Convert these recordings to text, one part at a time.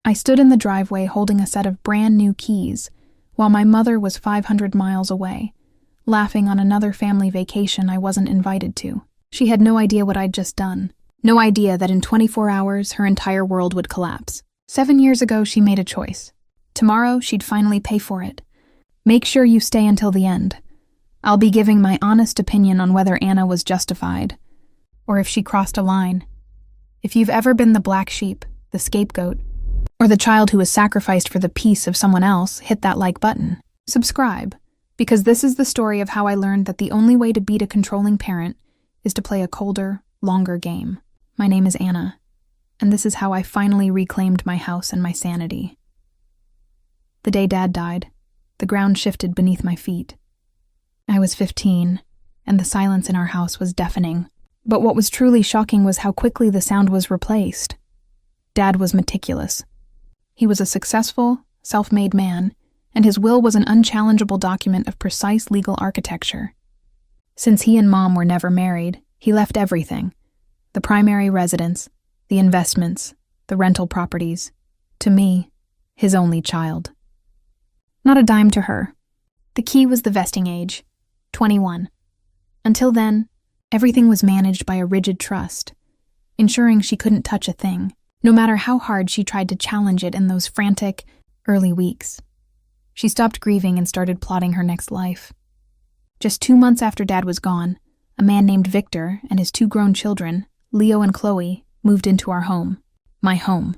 I stood in the driveway holding a set of brand new keys, while my mother was 500 miles away, laughing on another family vacation I wasn't invited to. She had no idea what I'd just done. No idea that in 24 hours her entire world would collapse. 7 years ago, she made a choice. Tomorrow, she'd finally pay for it. Make sure you stay until the end. I'll be giving my honest opinion on whether Anna was justified, or if she crossed a line. If you've ever been the black sheep, the scapegoat, or the child who was sacrificed for the peace of someone else, hit that like button. Subscribe, because this is the story of how I learned that the only way to beat a controlling parent is to play a colder, longer game. My name is Anna, and this is how I finally reclaimed my house and my sanity. The day Dad died, the ground shifted beneath my feet. I was 15, and the silence in our house was deafening. But what was truly shocking was how quickly the sound was replaced. Dad was meticulous. He was a successful, self-made man, and his will was an unchallengeable document of precise legal architecture. Since he and Mom were never married, he left everything: the primary residence, the investments, the rental properties, to me, his only child. Not a dime to her. The key was the vesting age, 21. Until then, everything was managed by a rigid trust, ensuring she couldn't touch a thing, no matter how hard she tried to challenge it in those frantic, early weeks. She stopped grieving and started plotting her next life. Just 2 months after Dad was gone, a man named Victor and his 2 grown children, Leo and Chloe, moved into our home, my home.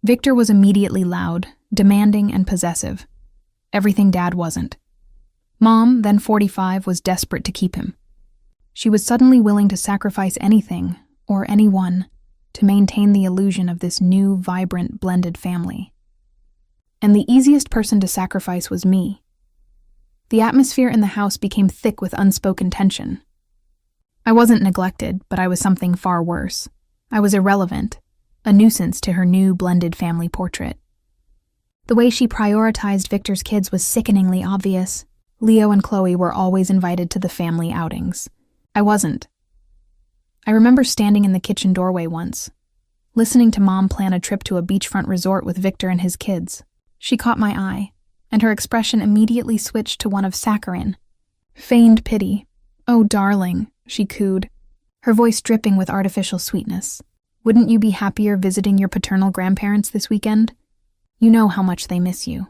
Victor was immediately loud, demanding, and possessive. Everything Dad wasn't. Mom, then 45, was desperate to keep him. She was suddenly willing to sacrifice anything, or anyone, to maintain the illusion of this new, vibrant, blended family. And the easiest person to sacrifice was me. The atmosphere in the house became thick with unspoken tension. I wasn't neglected, but I was something far worse. I was irrelevant, a nuisance to her new, blended family portrait. The way she prioritized Victor's kids was sickeningly obvious. Leo and Chloe were always invited to the family outings. I wasn't. I remember standing in the kitchen doorway once, listening to Mom plan a trip to a beachfront resort with Victor and his kids. She caught my eye, and her expression immediately switched to one of saccharine. Feigned pity. "Oh, darling," she cooed, her voice dripping with artificial sweetness. "Wouldn't you be happier visiting your paternal grandparents this weekend? You know how much they miss you."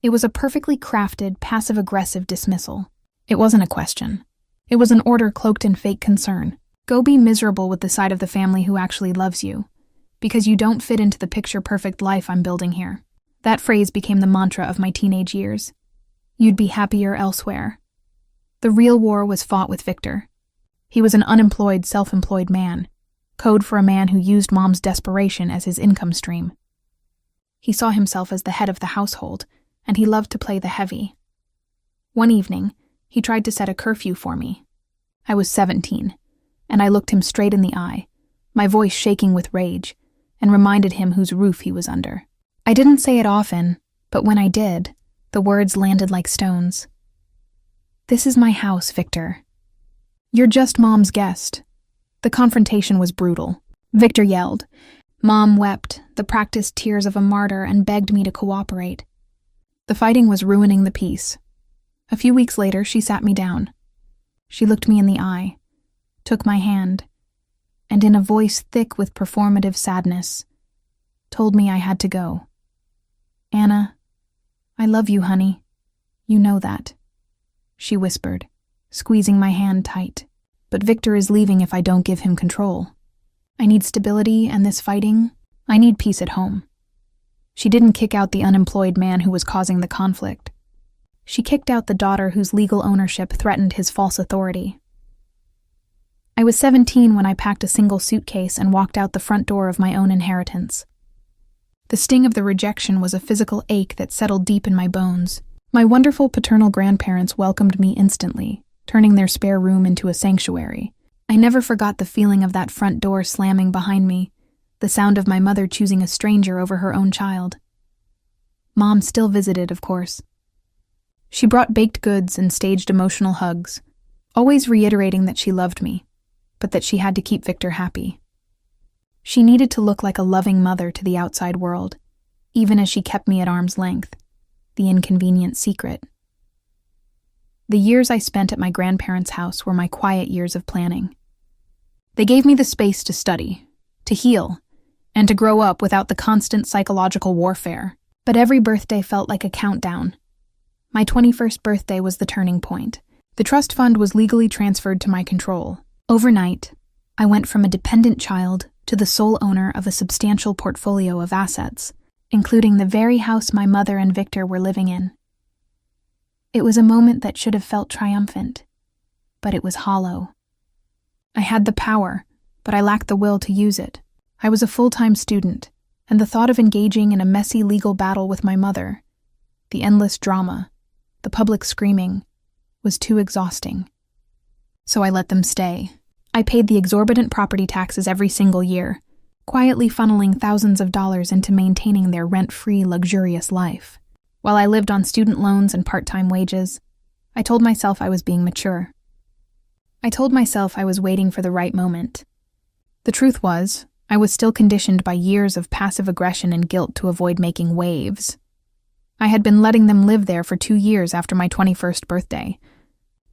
It was a perfectly crafted, passive-aggressive dismissal. It wasn't a question. It was an order cloaked in fake concern. Go be miserable with the side of the family who actually loves you, because you don't fit into the picture-perfect life I'm building here. That phrase became the mantra of my teenage years. You'd be happier elsewhere. The real war was fought with Victor. He was an unemployed, self-employed man, code for a man who used Mom's desperation as his income stream. He saw himself as the head of the household, and he loved to play the heavy. One evening, he tried to set a curfew for me. I was 17, and I looked him straight in the eye, my voice shaking with rage, and reminded him whose roof he was under. I didn't say it often, but when I did, the words landed like stones. "This is my house, Victor. You're just Mom's guest." The confrontation was brutal. Victor yelled. Mom wept, the practiced tears of a martyr, and begged me to cooperate. The fighting was ruining the peace. A few weeks later, she sat me down. She looked me in the eye, took my hand, and in a voice thick with performative sadness, told me I had to go. "Anna, I love you, honey. You know that," she whispered, squeezing my hand tight. "But Victor is leaving if I don't give him control. I need stability, and this fighting, I need peace at home." She didn't kick out the unemployed man who was causing the conflict. She kicked out the daughter whose legal ownership threatened his false authority. I was 17 when I packed a single suitcase and walked out the front door of my own inheritance. The sting of the rejection was a physical ache that settled deep in my bones. My wonderful paternal grandparents welcomed me instantly, turning their spare room into a sanctuary. I never forgot the feeling of that front door slamming behind me, the sound of my mother choosing a stranger over her own child. Mom still visited, of course. She brought baked goods and staged emotional hugs, always reiterating that she loved me, but that she had to keep Victor happy. She needed to look like a loving mother to the outside world, even as she kept me at arm's length, the inconvenient secret. The years I spent at my grandparents' house were my quiet years of planning. They gave me the space to study, to heal, and to grow up without the constant psychological warfare. But every birthday felt like a countdown. My 21st birthday was the turning point. The trust fund was legally transferred to my control. Overnight, I went from a dependent child to the sole owner of a substantial portfolio of assets, including the very house my mother and Victor were living in. It was a moment that should have felt triumphant, but it was hollow. I had the power, but I lacked the will to use it. I was a full-time student, and the thought of engaging in a messy legal battle with my mother, the endless drama, the public screaming, was too exhausting. So I let them stay. I paid the exorbitant property taxes every single year, quietly funneling thousands of dollars into maintaining their rent-free, luxurious life. While I lived on student loans and part-time wages, I told myself I was being mature. I told myself I was waiting for the right moment. The truth was, I was still conditioned by years of passive aggression and guilt to avoid making waves. I had been letting them live there for 2 years after my 21st birthday,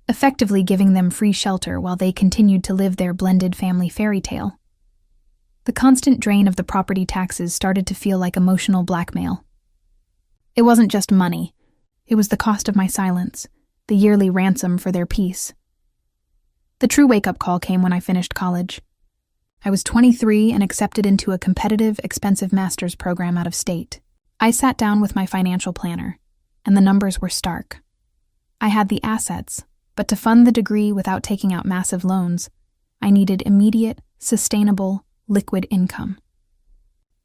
effectively giving them free shelter while they continued to live their blended family fairy tale. The constant drain of the property taxes started to feel like emotional blackmail. It wasn't just money. It was the cost of my silence, the yearly ransom for their peace. The true wake-up call came when I finished college. I was 23 and accepted into a competitive, expensive master's program out of state. I sat down with my financial planner, and the numbers were stark. I had the assets, but to fund the degree without taking out massive loans, I needed immediate, sustainable, liquid income.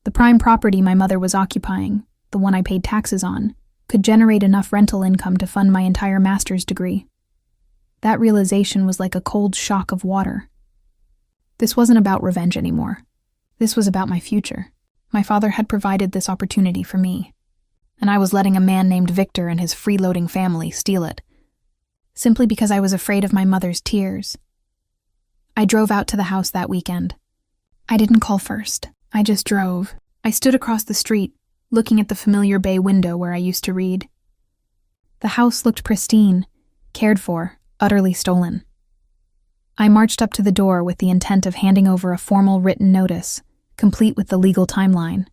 The prime property my mother was occupying, the one I paid taxes on, could generate enough rental income to fund my entire master's degree. That realization was like a cold shock of water. This wasn't about revenge anymore. This was about my future. My father had provided this opportunity for me, and I was letting a man named Victor and his freeloading family steal it, simply because I was afraid of my mother's tears. I drove out to the house that weekend. I didn't call first. I just drove. I stood across the street, looking at the familiar bay window where I used to read. The house looked pristine, cared for, utterly stolen. I marched up to the door with the intent of handing over a formal written notice, complete with the legal timeline.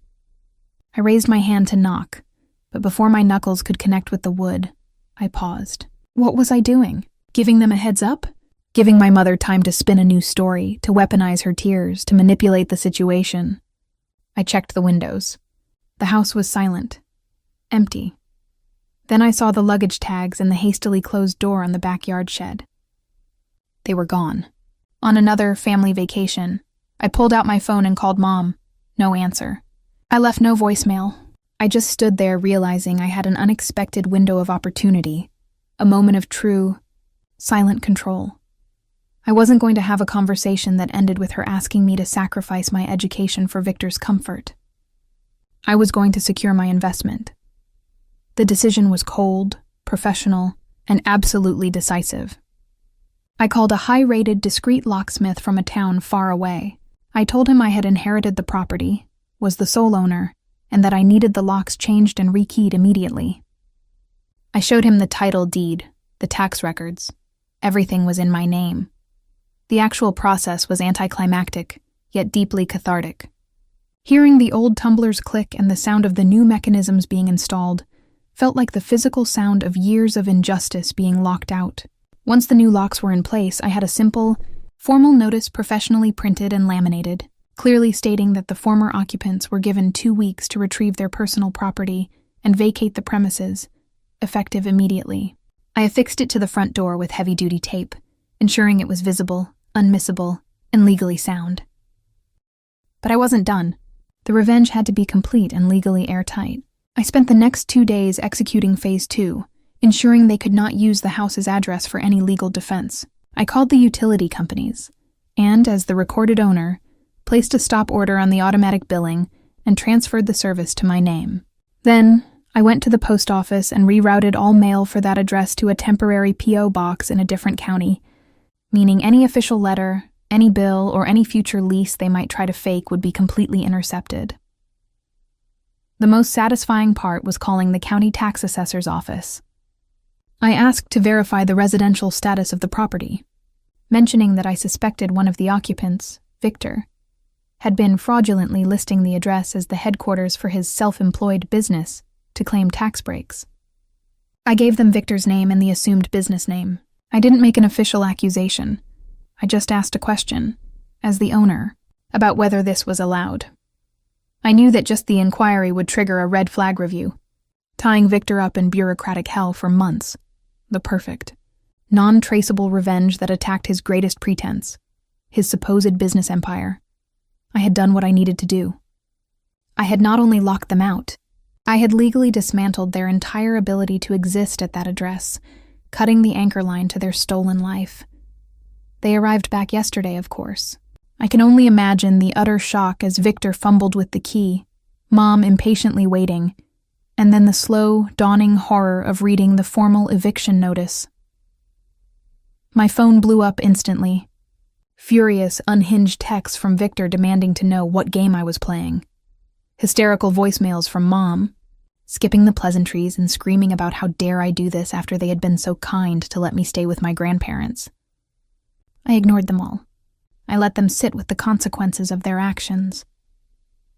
I raised my hand to knock, but before my knuckles could connect with the wood, I paused. What was I doing? Giving them a heads up? Giving my mother time to spin a new story, to weaponize her tears, to manipulate the situation? I checked the windows. The house was silent, empty. Then I saw the luggage tags and the hastily closed door on the backyard shed. They were gone. On another family vacation, I pulled out my phone and called Mom. No answer. I left no voicemail. I just stood there realizing I had an unexpected window of opportunity, a moment of true, silent control. I wasn't going to have a conversation that ended with her asking me to sacrifice my education for Victor's comfort. I was going to secure my investment. The decision was cold, professional, and absolutely decisive. I called a high-rated, discreet locksmith from a town far away. I told him I had inherited the property, was the sole owner, and that I needed the locks changed and rekeyed immediately. I showed him the title deed, the tax records. Everything was in my name. The actual process was anticlimactic, yet deeply cathartic. Hearing the old tumblers click and the sound of the new mechanisms being installed felt like the physical sound of years of injustice being locked out. Once the new locks were in place, I had a simple, formal notice professionally printed and laminated, clearly stating that the former occupants were given 2 weeks to retrieve their personal property and vacate the premises, effective immediately. I affixed it to the front door with heavy-duty tape, ensuring it was visible, unmissable, and legally sound. But I wasn't done. The revenge had to be complete and legally airtight. I spent the next 2 days executing Phase 2, ensuring they could not use the house's address for any legal defense. I called the utility companies, and, as the recorded owner, placed a stop order on the automatic billing and transferred the service to my name. Then, I went to the post office and rerouted all mail for that address to a temporary P.O. box in a different county, meaning any official letter, Any bill or any future lease they might try to fake would be completely intercepted. The most satisfying part was calling the county tax assessor's office. I asked to verify the residential status of the property, mentioning that I suspected one of the occupants, Victor, had been fraudulently listing the address as the headquarters for his self-employed business to claim tax breaks. I gave them Victor's name and the assumed business name. I didn't make an official accusation. I just asked a question, as the owner, about whether this was allowed. I knew that just the inquiry would trigger a red flag review, tying Victor up in bureaucratic hell for months. The perfect, non-traceable revenge that attacked his greatest pretense, his supposed business empire. I had done what I needed to do. I had not only locked them out, I had legally dismantled their entire ability to exist at that address, cutting the anchor line to their stolen life. They arrived back yesterday, of course. I can only imagine the utter shock as Victor fumbled with the key, Mom impatiently waiting, and then the slow, dawning horror of reading the formal eviction notice. My phone blew up instantly. Furious, unhinged texts from Victor demanding to know what game I was playing. Hysterical voicemails from Mom, skipping the pleasantries and screaming about how dare I do this after they had been so kind to let me stay with my grandparents. I ignored them all. I let them sit with the consequences of their actions.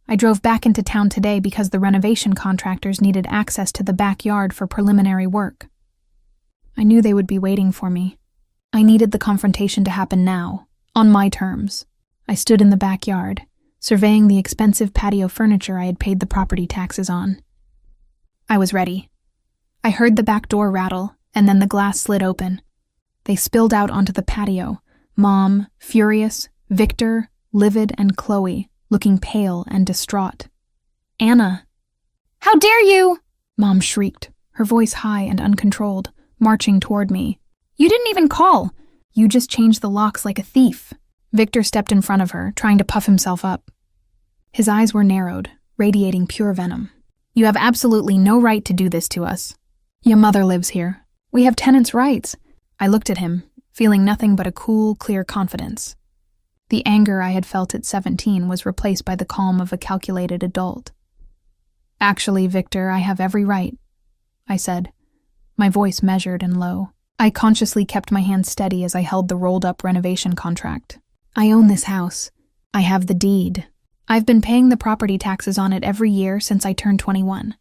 I drove back into town today because the renovation contractors needed access to the backyard for preliminary work. I knew they would be waiting for me. I needed the confrontation to happen now, on my terms. I stood in the backyard, surveying the expensive patio furniture I had paid the property taxes on. I was ready. I heard the back door rattle, and then the glass slid open. They spilled out onto the patio, Mom, furious, Victor, livid, and Chloe, looking pale and distraught. "Anna!" "How dare you!" Mom shrieked, her voice high and uncontrolled, marching toward me. "You didn't even call. You just changed the locks like a thief." Victor stepped in front of her, trying to puff himself up. His eyes were narrowed, radiating pure venom. "You have absolutely no right to do this to us. Your mother lives here. We have tenants' rights." I looked at him, feeling nothing but a cool, clear confidence. The anger I had felt at 17 was replaced by the calm of a calculated adult. "Actually, Victor, I have every right," I said, my voice measured and low. I consciously kept my hand steady as I held the rolled-up renovation contract. "I own this house. I have the deed. I've been paying the property taxes on it every year since I turned 21.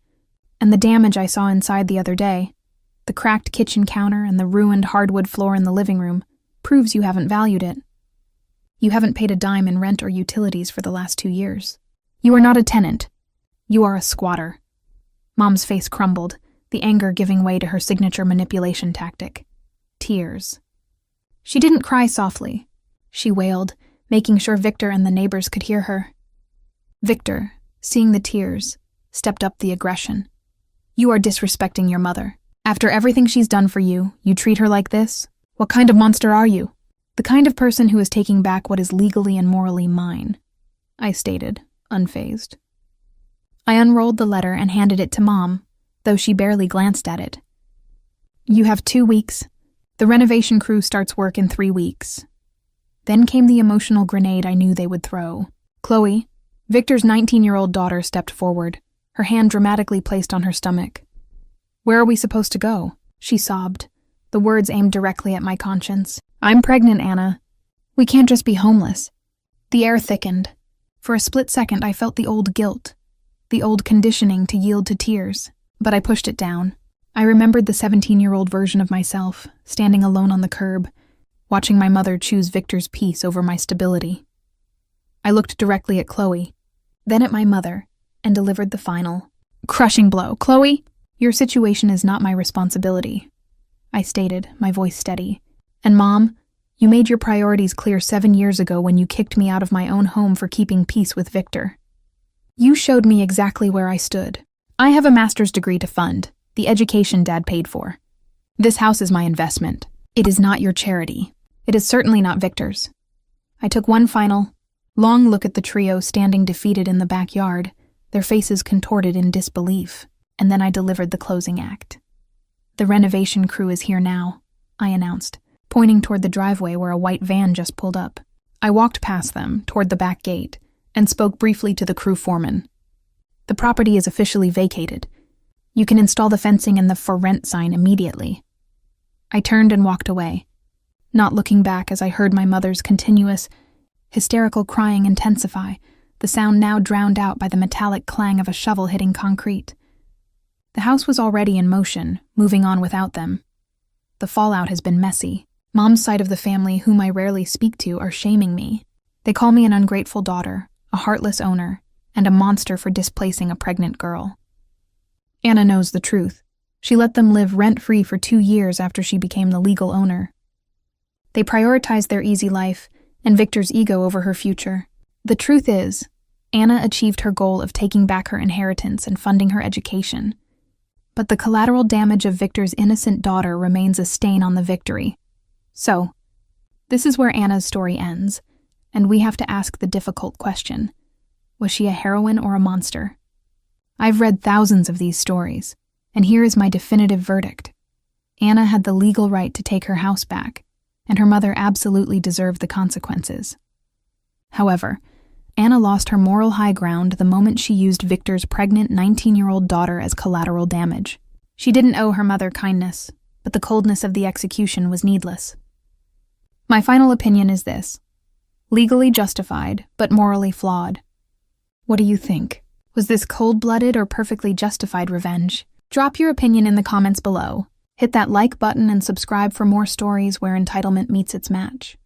And the damage I saw inside the other day, the cracked kitchen counter and the ruined hardwood floor in the living room, proves you haven't valued it. You haven't paid a dime in rent or utilities for the last 2 years. You are not a tenant. You are a squatter." Mom's face crumbled, the anger giving way to her signature manipulation tactic: tears. She didn't cry softly. She wailed, making sure Victor and the neighbors could hear her. Victor, seeing the tears, stepped up the aggression. "You are disrespecting your mother. After everything she's done for you, you treat her like this? What kind of monster are you?" "The kind of person who is taking back what is legally and morally mine," I stated, unfazed. I unrolled the letter and handed it to Mom, though she barely glanced at it. "You have 2 weeks. The renovation crew starts work in 3 weeks." Then came the emotional grenade I knew they would throw. Chloe, Victor's 19-year-old daughter, stepped forward, her hand dramatically placed on her stomach. "Where are we supposed to go?" she sobbed, the words aimed directly at my conscience. "I'm pregnant, Anna. We can't just be homeless." The air thickened. For a split second I felt the old guilt, the old conditioning to yield to tears, but I pushed it down. I remembered the 17-year-old version of myself, standing alone on the curb, watching my mother choose Victor's peace over my stability. I looked directly at Chloe, then at my mother, and delivered the final, crushing blow. "Chloe, your situation is not my responsibility," I stated, my voice steady. "And Mom, you made your priorities clear 7 years ago when you kicked me out of my own home for keeping peace with Victor. You showed me exactly where I stood. I have a master's degree to fund, the education Dad paid for. This house is my investment. It is not your charity. It is certainly not Victor's." I took one final, long look at the trio standing defeated in the backyard, their faces contorted in disbelief, and then I delivered the closing act. "The renovation crew is here now," I announced, pointing toward the driveway where a white van just pulled up. I walked past them, toward the back gate, and spoke briefly to the crew foreman. The property is officially vacated. You can install the fencing and the "for rent" sign immediately. I turned and walked away, not looking back as I heard my mother's continuous, hysterical crying intensify, the sound now drowned out by the metallic clang of a shovel hitting concrete. The house was already in motion, moving on without them. The fallout has been messy. Mom's side of the family, whom I rarely speak to, are shaming me. They call me an ungrateful daughter, a heartless owner, and a monster for displacing a pregnant girl. Anna knows the truth. She let them live rent-free for 2 years after she became the legal owner. They prioritized their easy life and Victor's ego over her future. The truth is, Anna achieved her goal of taking back her inheritance and funding her education. But the collateral damage of Victor's innocent daughter remains a stain on the victory. So, this is where Anna's story ends, and we have to ask the difficult question: was she a heroine or a monster? I've read thousands of these stories, and here is my definitive verdict. Anna had the legal right to take her house back, and her mother absolutely deserved the consequences. However, Anna lost her moral high ground the moment she used Victor's pregnant 19-year-old daughter as collateral damage. She didn't owe her mother kindness, but the coldness of the execution was needless. My final opinion is this: legally justified, but morally flawed. What do you think? Was this cold-blooded or perfectly justified revenge? Drop your opinion in the comments below. Hit that like button and subscribe for more stories where entitlement meets its match.